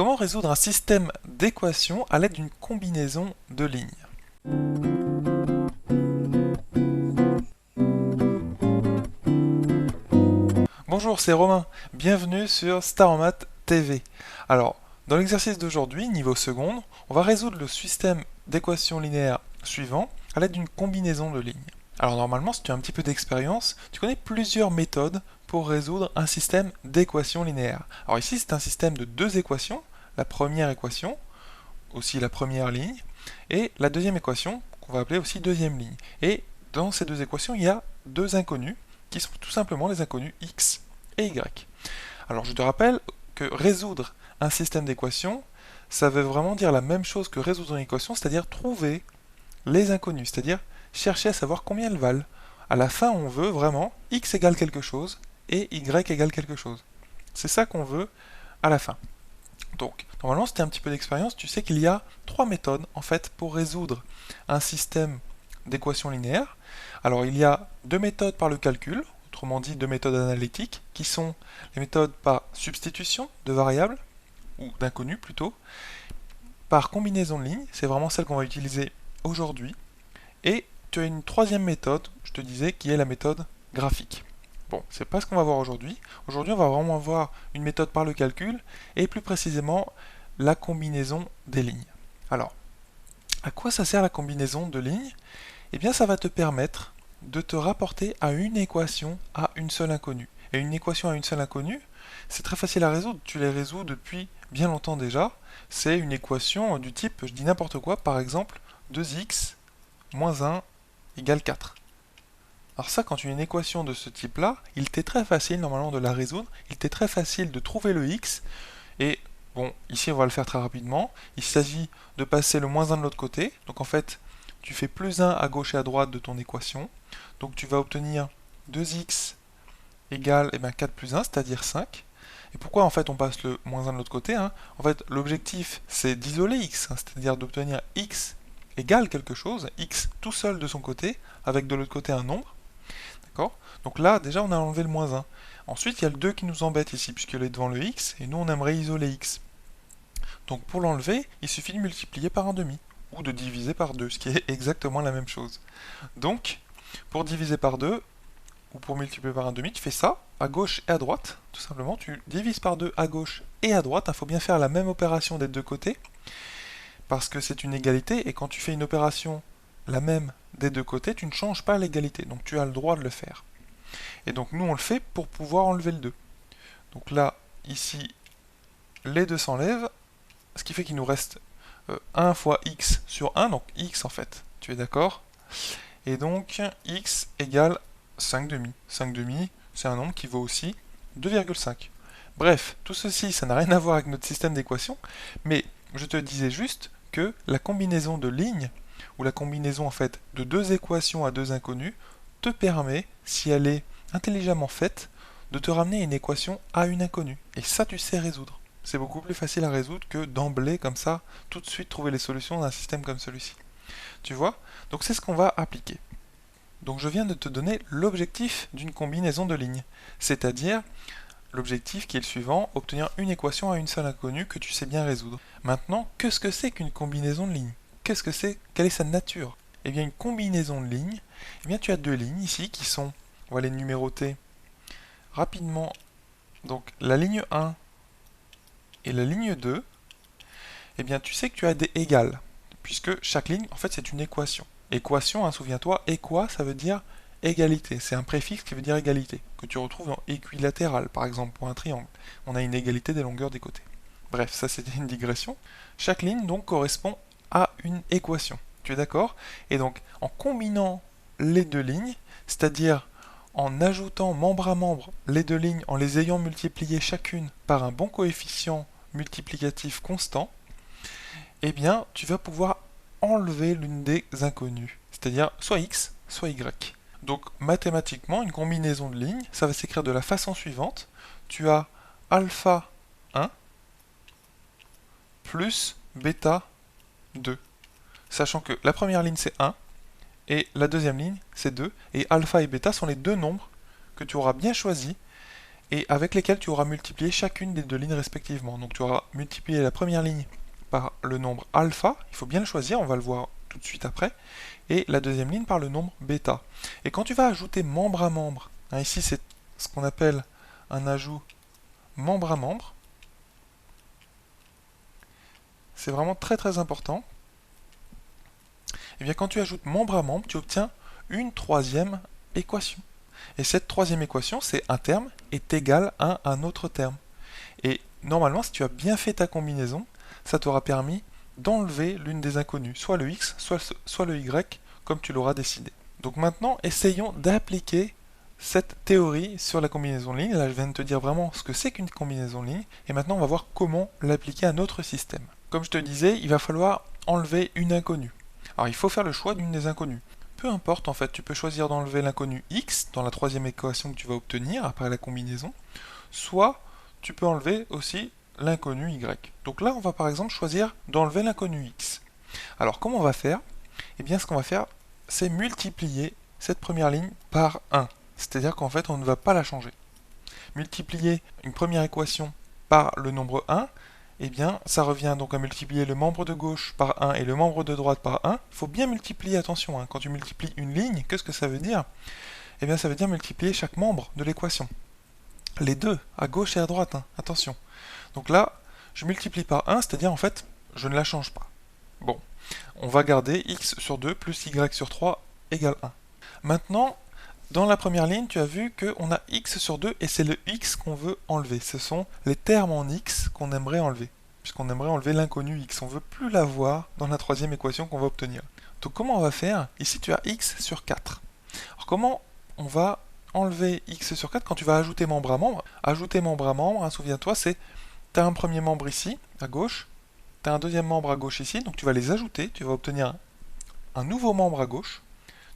Comment résoudre un système d'équations à l'aide d'une combinaison de lignes? Bonjour, c'est Romain. Bienvenue sur Star en Maths TV. Alors, dans l'exercice d'aujourd'hui, niveau seconde, on va résoudre le système d'équations linéaires suivant à l'aide d'une combinaison de lignes. Alors normalement, si tu as un petit peu d'expérience, tu connais plusieurs méthodes pour résoudre un système d'équations linéaires. Alors ici, c'est un système de deux équations. La première équation, aussi la première ligne, et la deuxième équation, qu'on va appeler aussi deuxième ligne. Et dans ces deux équations, il y a deux inconnus, qui sont tout simplement les inconnus x et y. Alors je te rappelle que résoudre un système d'équations, ça veut vraiment dire la même chose que résoudre une équation, c'est-à-dire trouver les inconnus, c'est-à-dire chercher à savoir combien elles valent. À la fin, on veut vraiment x égale quelque chose et y égale quelque chose. C'est ça qu'on veut à la fin. Donc, normalement, si tu as un petit peu d'expérience, tu sais qu'il y a trois méthodes en fait pour résoudre un système d'équations linéaires. Alors, il y a deux méthodes par le calcul, autrement dit deux méthodes analytiques, qui sont les méthodes par substitution de variables, ou d'inconnus plutôt, par combinaison de lignes, c'est vraiment celle qu'on va utiliser aujourd'hui, et tu as une troisième méthode, je te disais, qui est la méthode graphique. Bon, c'est pas ce qu'on va voir aujourd'hui. Aujourd'hui, on va vraiment voir une méthode par le calcul et plus précisément la combinaison des lignes. Alors, à quoi ça sert la combinaison de lignes? Eh bien, ça va te permettre de te rapporter à une équation à une seule inconnue. Et une équation à une seule inconnue, c'est très facile à résoudre. Tu les résous depuis bien longtemps déjà. C'est une équation du type, je dis n'importe quoi, par exemple, 2x moins 1 égale 4. Alors ça, quand tu as une équation de ce type-là, il t'est très facile normalement de la résoudre, il t'est très facile de trouver le x, et bon, ici on va le faire très rapidement, il s'agit de passer le moins 1 de l'autre côté, donc en fait, tu fais plus 1 à gauche et à droite de ton équation, donc tu vas obtenir 2x égale 4 plus 1, c'est-à-dire 5. Et pourquoi en fait on passe le moins 1 de l'autre côté En fait, l'objectif c'est d'isoler x, c'est-à-dire d'obtenir x égale quelque chose, x tout seul de son côté, avec de l'autre côté un nombre. D'accord? Donc là, déjà, on a enlevé le moins 1. Ensuite, il y a le 2 qui nous embête ici, puisqu'il est devant le x, et nous, on aimerait isoler x. Donc pour l'enlever, il suffit de multiplier par un demi, ou de diviser par 2, ce qui est exactement la même chose. Donc, pour diviser par 2, ou pour multiplier par un demi, tu fais ça, à gauche et à droite, tout simplement, tu divises par 2 à gauche et à droite. Il faut bien faire la même opération des deux côtés, parce que c'est une égalité, et quand tu fais une opération la même des deux côtés, tu ne changes pas l'égalité, donc tu as le droit de le faire. Et donc nous on le fait pour pouvoir enlever le 2. Donc là, ici, les 2 s'enlèvent, ce qui fait qu'il nous reste 1 fois x sur 1, donc x en fait, tu es d'accord? Et donc x égale 5 demi. 5 demi, c'est un nombre qui vaut aussi 2,5. Bref, tout ceci, ça n'a rien à voir avec notre système d'équations, mais je te disais juste que la combinaison de lignes, ou la combinaison en fait de deux équations à deux inconnues, te permet, si elle est intelligemment faite, de te ramener une équation à une inconnue. Et ça, tu sais résoudre. C'est beaucoup plus facile à résoudre que d'emblée, comme ça, tout de suite trouver les solutions d'un système comme celui-ci. Tu vois? Donc c'est ce qu'on va appliquer. Donc je viens de te donner l'objectif d'une combinaison de lignes, c'est-à-dire l'objectif qui est le suivant, obtenir une équation à une seule inconnue que tu sais bien résoudre. Maintenant, qu'est-ce que c'est qu'une combinaison de lignes? Qu'est-ce que c'est? Quelle est sa nature? Eh bien, une combinaison de lignes, eh bien, tu as deux lignes ici qui sont, on va les numéroter rapidement. Donc, la ligne 1 et la ligne 2, eh bien, tu sais que tu as des égales, puisque chaque ligne, en fait, c'est une équation. Équation, souviens-toi, équa, ça veut dire égalité. C'est un préfixe qui veut dire égalité, que tu retrouves dans équilatéral, par exemple, pour un triangle. On a une égalité des longueurs des côtés. Bref, ça c'était une digression. Chaque ligne, donc, correspond à une équation. Tu es d'accord? Et donc, en combinant les deux lignes, c'est-à-dire en ajoutant membre à membre les deux lignes, en les ayant multipliées chacune par un bon coefficient multiplicatif constant, eh bien, tu vas pouvoir enlever l'une des inconnues, c'est-à-dire soit x, soit y. Donc, mathématiquement, une combinaison de lignes, ça va s'écrire de la façon suivante. Tu as alpha 1 plus bêta 2. Sachant que la première ligne c'est 1, et la deuxième ligne c'est 2, et alpha et bêta sont les deux nombres que tu auras bien choisis, et avec lesquels tu auras multiplié chacune des deux lignes respectivement. Donc tu auras multiplié la première ligne par le nombre alpha, il faut bien le choisir, on va le voir tout de suite après, et la deuxième ligne par le nombre bêta. Et quand tu vas ajouter membre à membre, hein, ici c'est ce qu'on appelle un ajout membre à membre, c'est vraiment très très important. Et bien quand tu ajoutes membre à membre, tu obtiens une troisième équation. Et cette troisième équation, c'est un terme est égal à un autre terme. Et normalement, si tu as bien fait ta combinaison, ça t'aura permis d'enlever l'une des inconnues, soit le x, soit le y, comme tu l'auras décidé. Donc maintenant, essayons d'appliquer cette théorie sur la combinaison de lignes. Là, je viens de te dire vraiment ce que c'est qu'une combinaison de lignes, et maintenant on va voir comment l'appliquer à notre système. Comme je te disais, il va falloir enlever une inconnue. Alors il faut faire le choix d'une des inconnues. Peu importe, en fait, tu peux choisir d'enlever l'inconnu x dans la troisième équation que tu vas obtenir après la combinaison, soit tu peux enlever aussi l'inconnu y. Donc là, on va par exemple choisir d'enlever l'inconnu x. Alors comment on va faire? Eh bien, ce qu'on va faire, c'est multiplier cette première ligne par 1. C'est-à-dire qu'en fait, on ne va pas la changer. Multiplier une première équation par le nombre 1, eh bien, ça revient donc à multiplier le membre de gauche par 1 et le membre de droite par 1. Il faut bien multiplier, attention, hein, quand tu multiplies une ligne, qu'est-ce que ça veut dire? Eh bien, ça veut dire multiplier chaque membre de l'équation. Les deux, à gauche et à droite, hein, attention. Donc là, je multiplie par 1, c'est-à-dire en fait, je ne la change pas. Bon, on va garder x sur 2 plus y sur 3 égale 1. Maintenant, dans la première ligne, tu as vu qu'on a x sur 2 et c'est le x qu'on veut enlever. Ce sont les termes en x qu'on aimerait enlever, puisqu'on aimerait enlever l'inconnu x. On ne veut plus l'avoir dans la troisième équation qu'on va obtenir. Donc comment on va faire? Ici, tu as x sur 4. Alors comment on va enlever x sur 4 quand tu vas ajouter membre à membre? Ajouter membre à membre, hein, souviens-toi, c'est tu as un premier membre ici, à gauche, tu as un deuxième membre à gauche ici, donc tu vas les ajouter, tu vas obtenir un nouveau membre à gauche,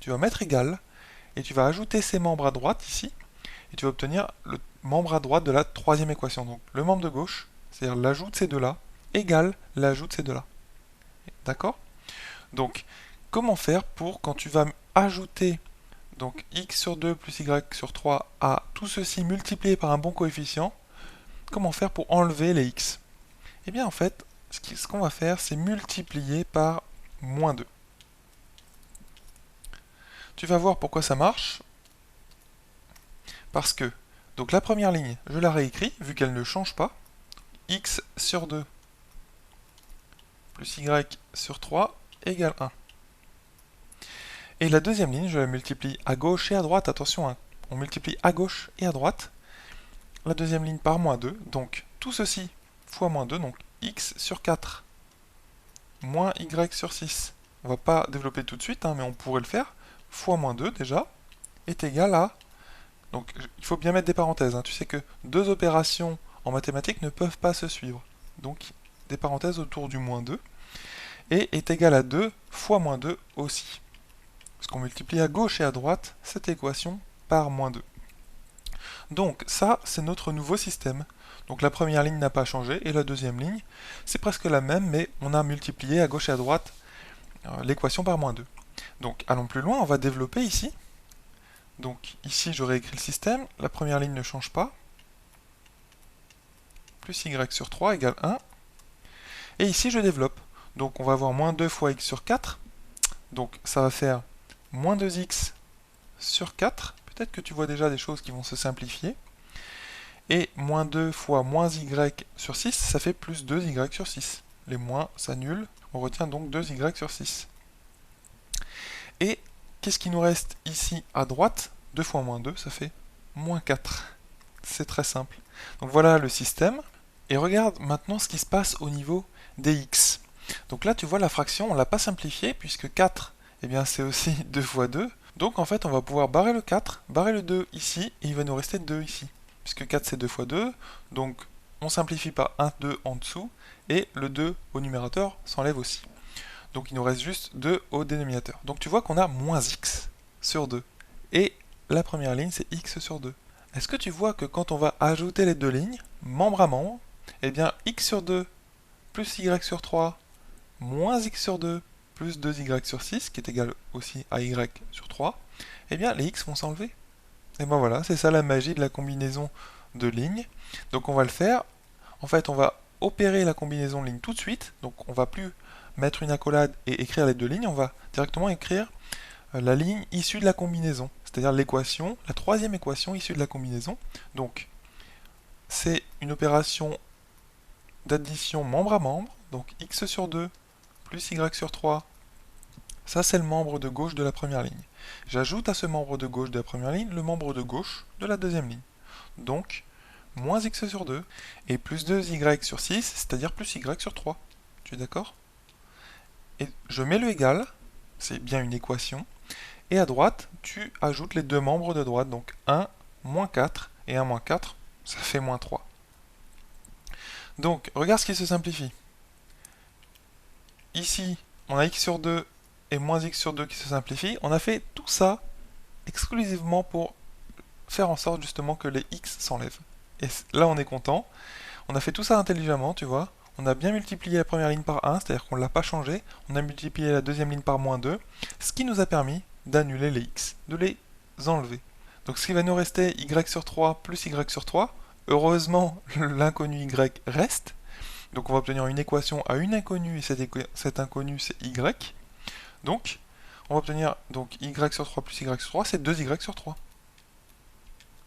tu vas mettre égal, et tu vas ajouter ces membres à droite ici, et tu vas obtenir le membre à droite de la troisième équation. Donc le membre de gauche, c'est-à-dire l'ajout de ces deux-là, égale l'ajout de ces deux-là. D'accord? Donc, comment faire pour, quand tu vas ajouter donc x sur 2 plus y sur 3 à tout ceci multiplié par un bon coefficient, comment faire pour enlever les x? Eh bien en fait, ce qu'on va faire, c'est multiplier par moins 2. Tu vas voir pourquoi ça marche. Parce que, donc la première ligne, je la réécris, vu qu'elle ne change pas. X sur 2 plus y sur 3 égale 1. Et la deuxième ligne, je la multiplie à gauche et à droite. Attention, hein, on multiplie à gauche et à droite. La deuxième ligne par moins 2. Donc tout ceci fois moins 2, donc x sur 4 moins y sur 6. On va pas développer tout de suite, hein, mais on pourrait le faire. Fois moins 2 déjà, est égal à... Donc il faut bien mettre des parenthèses, hein. Tu sais que deux opérations en mathématiques ne peuvent pas se suivre. Donc des parenthèses autour du moins 2. Et est égal à 2 fois moins 2 aussi. Parce qu'on multiplie à gauche et à droite cette équation par moins 2. Donc ça, c'est notre nouveau système. Donc la première ligne n'a pas changé, et la deuxième ligne, c'est presque la même, mais on a multiplié à gauche et à droite l'équation par moins 2. Donc allons plus loin, on va développer ici. Donc ici j'aurais écrit le système, la première ligne ne change pas. Plus y sur 3 égale 1. Et ici je développe. Donc on va avoir moins 2 fois x sur 4. Donc ça va faire moins 2x sur 4. Peut-être que tu vois déjà des choses qui vont se simplifier. Et moins 2 fois moins y sur 6, ça fait plus 2y sur 6. Les moins s'annulent, on retient donc 2y sur 6. Et qu'est-ce qui nous reste ici à droite? 2 fois moins 2, ça fait moins 4. C'est très simple. Donc voilà le système. Et regarde maintenant ce qui se passe au niveau des x. Donc là, tu vois la fraction, on ne l'a pas simplifiée, puisque 4, eh bien, c'est aussi 2 fois 2. Donc en fait, on va pouvoir barrer le 4, barrer le 2 ici, et il va nous rester 2 ici. Puisque 4, c'est 2 fois 2, donc on simplifie par 1, 2 en dessous, et le 2 au numérateur s'enlève aussi. Donc il nous reste juste 2 au dénominateur. Donc tu vois qu'on a moins x sur 2. Et la première ligne, c'est x sur 2. Est-ce que tu vois que quand on va ajouter les deux lignes, membre à membre, eh bien x sur 2 plus y sur 3 moins x sur 2 plus 2y sur 6, qui est égal aussi à y sur 3, eh bien les x vont s'enlever. Et ben voilà, c'est ça la magie de la combinaison de lignes. Donc on va le faire. En fait, on va opérer la combinaison de lignes tout de suite. Donc on va plus mettre une accolade et écrire les deux lignes. On va directement écrire la ligne issue de la combinaison. C'est-à-dire l'équation, la troisième équation issue de la combinaison. Donc c'est une opération d'addition membre à membre. Donc x sur 2 plus y sur 3. Ça, c'est le membre de gauche de la première ligne. J'ajoute à ce membre de gauche de la première ligne le membre de gauche de la deuxième ligne. Donc, moins x sur 2 et plus 2y sur 6, c'est-à-dire plus y sur 3. Tu es d'accord? Et je mets le égal, c'est bien une équation, et à droite, tu ajoutes les deux membres de droite, donc 1, moins 4, et 1 moins 4, ça fait moins 3. Donc, regarde ce qui se simplifie. Ici, on a x sur 2 et moins x sur 2 qui se simplifient. On a fait tout ça exclusivement pour faire en sorte justement que les x s'enlèvent. Et là, on est content. On a fait tout ça intelligemment, tu vois. On a bien multiplié la première ligne par 1, c'est-à-dire qu'on ne l'a pas changé. On a multiplié la deuxième ligne par moins 2, ce qui nous a permis d'annuler les x, de les enlever. Donc ce qui va nous rester, y sur 3 plus y sur 3. Heureusement, l'inconnu y reste. Donc on va obtenir une équation à une inconnue, et cette inconnue, c'est y. Donc, on va obtenir donc y sur 3 plus y sur 3, c'est 2y sur 3.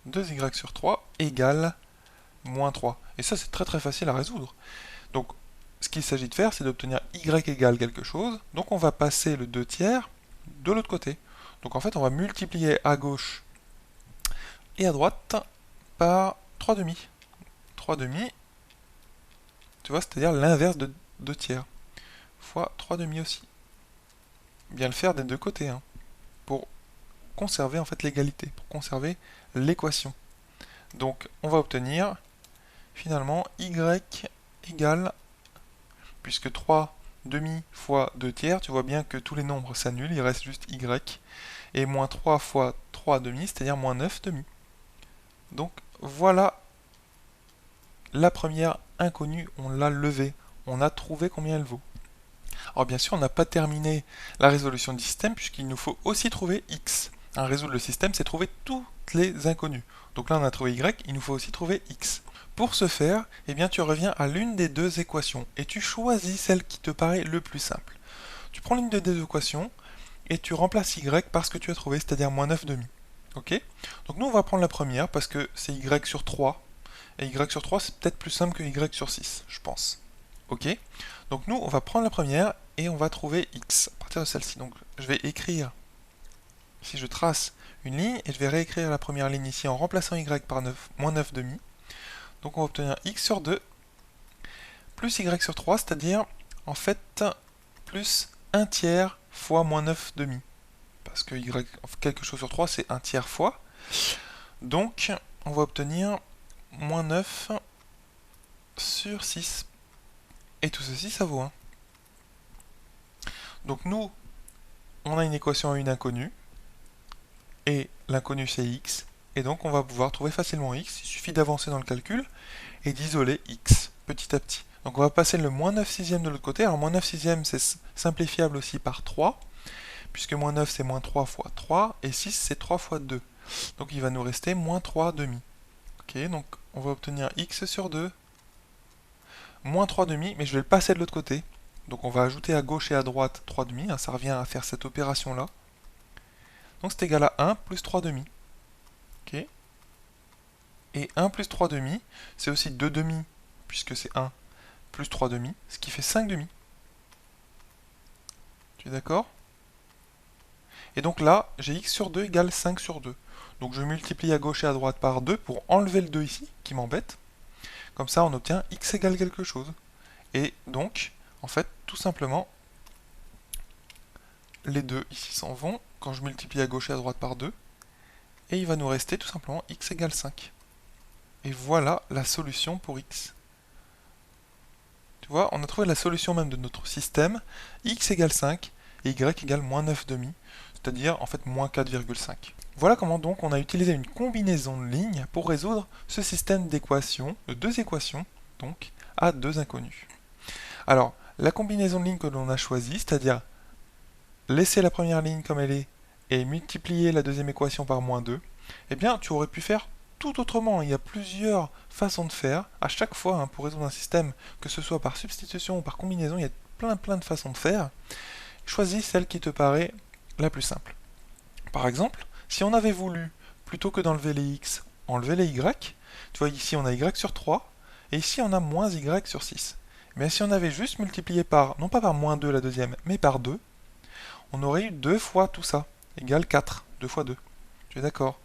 2y sur 3 égale moins 3. Et ça, c'est très très facile à résoudre. Donc, ce qu'il s'agit de faire, c'est d'obtenir y égale quelque chose. Donc, on va passer le 2 tiers de l'autre côté. Donc, en fait, on va multiplier à gauche et à droite par 3 demi. 3 demi, tu vois, c'est-à-dire l'inverse de 2 tiers. Fois 3 demi aussi. Bien le faire des deux côtés, hein, pour conserver en fait l'égalité, pour conserver l'équation. Donc on va obtenir finalement y égale, puisque 3 demi fois 2 tiers, tu vois bien que tous les nombres s'annulent, il reste juste y, et moins 3 fois 3 demi, c'est-à-dire moins 9 demi. Donc voilà la première inconnue, on l'a levée, on a trouvé combien elle vaut. Alors bien sûr, on n'a pas terminé la résolution du système puisqu'il nous faut aussi trouver x. Résoudre le système, c'est trouver toutes les inconnues. Donc là, on a trouvé y, il nous faut aussi trouver x. Pour ce faire, eh bien, tu reviens à l'une des deux équations et tu choisis celle qui te paraît le plus simple. Tu prends l'une des deux équations et tu remplaces y par ce que tu as trouvé, c'est-à-dire moins 9 demi. Ok? Donc nous, on va prendre la première parce que c'est y sur 3. Et y sur 3, c'est peut-être plus simple que y sur 6, je pense. Ok? Donc nous, on va prendre la première et on va trouver x à partir de celle-ci. Donc je vais écrire, si je trace une ligne, et je vais réécrire la première ligne ici en remplaçant y par moins 9 demi. Donc on va obtenir x sur 2 plus y sur 3, c'est-à-dire en fait plus 1 tiers fois moins 9 demi. Parce que y, quelque chose sur 3, c'est 1 tiers fois. Donc on va obtenir moins 9 sur 6. Et tout ceci, ça vaut 1. Donc nous, on a une équation à une inconnue, et l'inconnu c'est x, et donc on va pouvoir trouver facilement x, il suffit d'avancer dans le calcul, et d'isoler x, petit à petit. Donc on va passer le moins 9 sixième de l'autre côté, alors moins 9 sixième c'est simplifiable aussi par 3, puisque moins 9 c'est moins 3 fois 3, et 6 c'est 3 fois 2. Donc il va nous rester moins 3 demi. Ok, donc on va obtenir x sur 2, moins 3 demi, mais je vais le passer de l'autre côté. Donc on va ajouter à gauche et à droite 3 demi, hein, ça revient à faire cette opération-là. Donc c'est égal à 1 plus 3 demi. Ok. Et 1 plus 3 demi, c'est aussi 2 demi, puisque c'est 1 plus 3 demi, ce qui fait 5 demi. Tu es d'accord? Et donc là, j'ai x sur 2 égale 5 sur 2. Donc je multiplie à gauche et à droite par 2 pour enlever le 2 ici, qui m'embête. Comme ça, on obtient x égale quelque chose. Et donc, en fait, tout simplement, les deux ici s'en vont quand je multiplie à gauche et à droite par 2. Et il va nous rester tout simplement x égale 5. Et voilà la solution pour x. Tu vois, on a trouvé la solution même de notre système. X égale 5 et y égale moins 9 demi, c'est-à-dire en fait moins 4,5. Voilà comment donc on a utilisé une combinaison de lignes pour résoudre ce système d'équations, de deux équations, donc, à deux inconnues. Alors, la combinaison de lignes que l'on a choisie, c'est-à-dire laisser la première ligne comme elle est et multiplier la deuxième équation par moins 2, eh bien, tu aurais pu faire tout autrement. Il y a plusieurs façons de faire. À chaque fois, hein, pour résoudre un système, que ce soit par substitution ou par combinaison, il y a plein de façons de faire. Choisis celle qui te paraît la plus simple. Par exemple, si on avait voulu, plutôt que d'enlever les x, enlever les y, tu vois ici on a y sur 3, et ici on a moins y sur 6. Mais si on avait juste multiplié par, non pas par moins 2 la deuxième, mais par 2, on aurait eu 2 fois tout ça, égale 4, 2 fois 2. Tu es d'accord?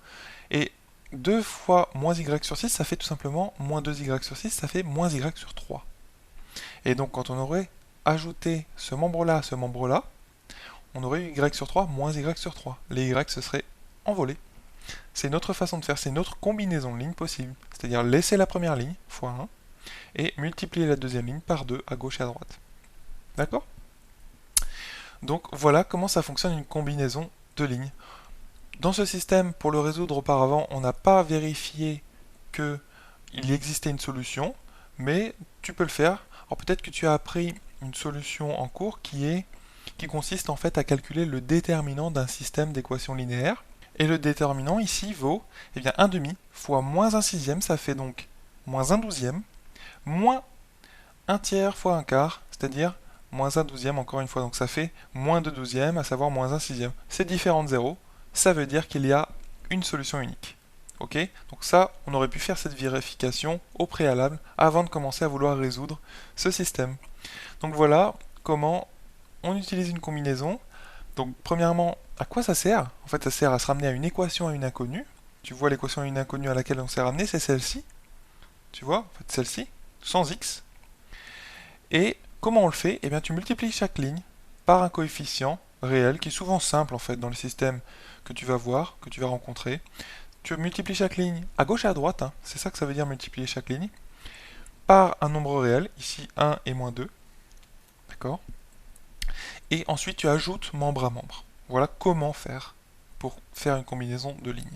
Et 2 fois moins y sur 6, ça fait tout simplement moins 2y sur 6, ça fait moins y sur 3. Et donc quand on aurait ajouté ce membre-là à ce membre-là, on aurait eu y sur 3 moins y sur 3. Les y se seraient envolés. C'est une autre façon de faire, c'est une autre combinaison de lignes possible. C'est-à-dire laisser la première ligne, fois 1, et multiplier la deuxième ligne par 2 à gauche et à droite. D'accord? Donc voilà comment ça fonctionne une combinaison de lignes. Dans ce système, pour le résoudre auparavant, on n'a pas vérifié qu'il existait une solution, mais tu peux le faire. Alors peut-être que tu as appris une solution en cours qui consiste en fait à calculer le déterminant d'un système d'équations linéaires. Et le déterminant ici vaut eh 1 demi fois moins 1 sixième, ça fait donc moins 1 douzième, moins 1 tiers fois 1 quart, c'est-à-dire moins 1 douzième encore une fois, donc ça fait moins 2 douzièmes, à savoir moins 1 sixième. C'est différent de 0, ça veut dire qu'il y a une solution unique. Ok? Donc ça, on aurait pu faire cette vérification au préalable avant de commencer à vouloir résoudre ce système. Donc voilà comment on utilise une combinaison. Donc premièrement, à quoi ça sert? En fait, ça sert à se ramener à une équation à une inconnue. Tu vois l'équation à une inconnue à laquelle on s'est ramené, c'est celle-ci. Tu vois, en fait celle-ci, sans x. Et comment on le fait? Eh bien tu multiplies chaque ligne par un coefficient réel, qui est souvent simple en fait dans le système que tu vas voir, que tu vas rencontrer. Tu multiplies chaque ligne à gauche et à droite, hein, c'est ça que ça veut dire multiplier chaque ligne, par un nombre réel, ici 1 et moins 2. D'accord? Et ensuite tu ajoutes membre à membre. Voilà comment faire pour faire une combinaison de lignes.